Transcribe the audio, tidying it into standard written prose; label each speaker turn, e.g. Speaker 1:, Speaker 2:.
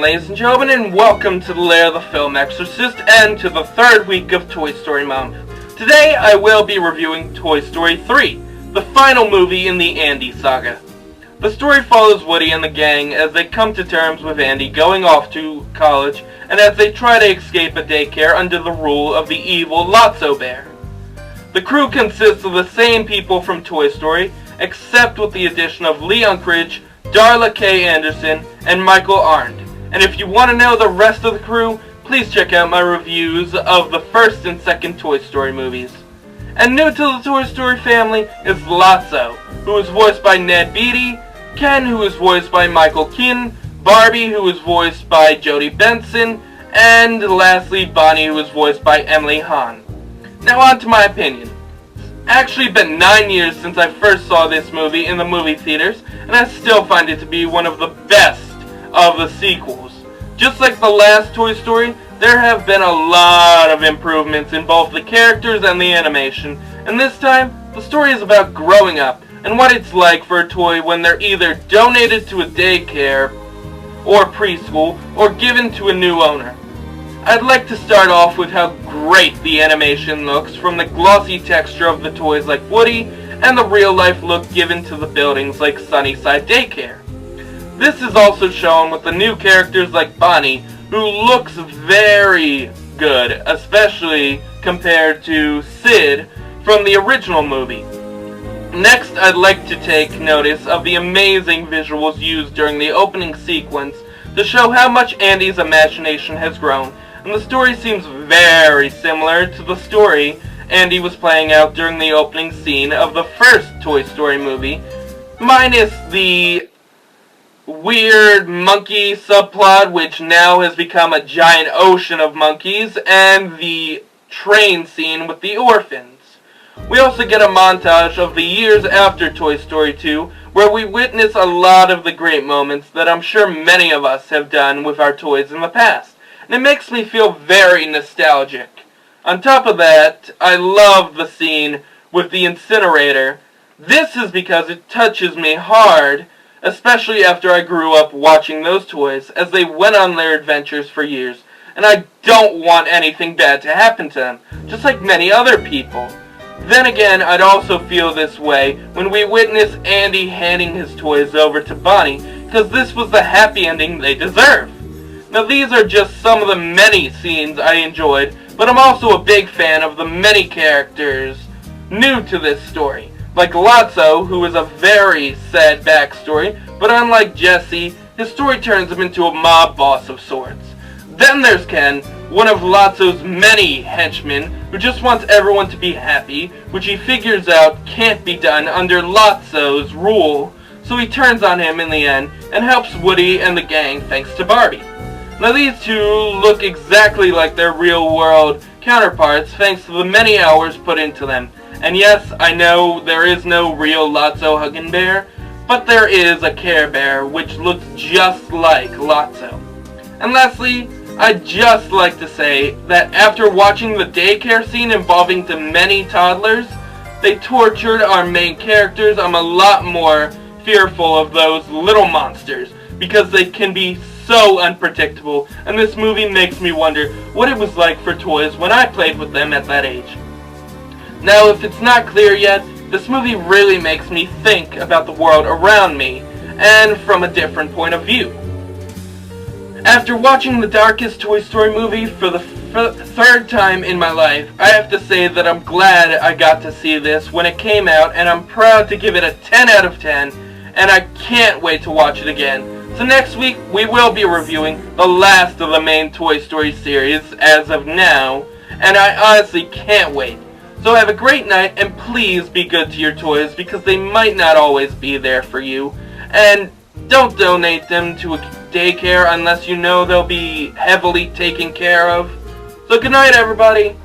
Speaker 1: ladies and gentlemen, and welcome to the Lair of the Film Exorcist and to the third week of Toy Story Month. Today I will be reviewing Toy Story 3, the final movie in the Andy saga. The story follows Woody and the gang as they come to terms with Andy going off to college and as they try to escape a daycare under the rule of the evil Lotso Bear. The crew consists of the same people from Toy Story, except with the addition of Lee Unkrich, Darla K. Anderson, and Michael Arndt. And if you want to know the rest of the crew, please check out my reviews of the first and second Toy Story movies. And new to the Toy Story family is Lotso, who is voiced by Ned Beatty, Ken, who is voiced by Michael Keaton, Barbie, who is voiced by Jodie Benson, and lastly Bonnie, who is voiced by Emily Hahn. Now on to my opinion. Actually been 9 years since I first saw this movie in the movie theaters, and I still find it to be one of the best of the sequels. Just like the last Toy Story, there have been a lot of improvements in both the characters and the animation, and this time, the story is about growing up, and what it's like for a toy when they're either donated to a daycare, or preschool, or given to a new owner. I'd like to start off with how great the animation looks from the glossy texture of the toys like Woody and the real-life look given to the buildings like Sunnyside Daycare. This is also shown with the new characters like Bonnie, who looks very good, especially compared to Sid from the original movie. Next, I'd like to take notice of the amazing visuals used during the opening sequence to show how much Andy's imagination has grown. And the story seems very similar to the story Andy was playing out during the opening scene of the first Toy Story movie, minus the weird monkey subplot which now has become a giant ocean of monkeys, and the train scene with the orphans. We also get a montage of the years after Toy Story 2, where we witness a lot of the great moments that I'm sure many of us have done with our toys in the past. And it makes me feel very nostalgic. On top of that, I love the scene with the incinerator. This is because it touches me hard, especially after I grew up watching those toys as they went on their adventures for years. And I don't want anything bad to happen to them, just like many other people. Then again, I'd also feel this way when we witness Andy handing his toys over to Bonnie, because this was the happy ending they deserve. Now these are just some of the many scenes I enjoyed, but I'm also a big fan of the many characters new to this story. Like Lotso, who is a very sad backstory, but unlike Jesse, his story turns him into a mob boss of sorts. Then there's Ken, one of Lotso's many henchmen, who just wants everyone to be happy, which he figures out can't be done under Lotso's rule, so he turns on him in the end and helps Woody and the gang thanks to Barbie. Now these two look exactly like their real-world counterparts thanks to the many hours put into them. And yes, I know there is no real Lotso hugging bear, but there is a Care Bear which looks just like Lotso. And lastly, I'd just like to say that after watching the daycare scene involving the many toddlers, they tortured our main characters. I'm a lot more fearful of those little monsters because they can be so unpredictable, and this movie makes me wonder what it was like for toys when I played with them at that age. Now, if it's not clear yet, this movie really makes me think about the world around me, and from a different point of view. After watching the darkest Toy Story movie for the third time in my life, I have to say that I'm glad I got to see this when it came out, and I'm proud to give it a 10 out of 10, and I can't wait to watch it again. So next week, we will be reviewing the last of the main Toy Story series as of now, and I honestly can't wait. So have a great night, and please be good to your toys because they might not always be there for you. And don't donate them to a daycare unless you know they'll be heavily taken care of. So good night, everybody.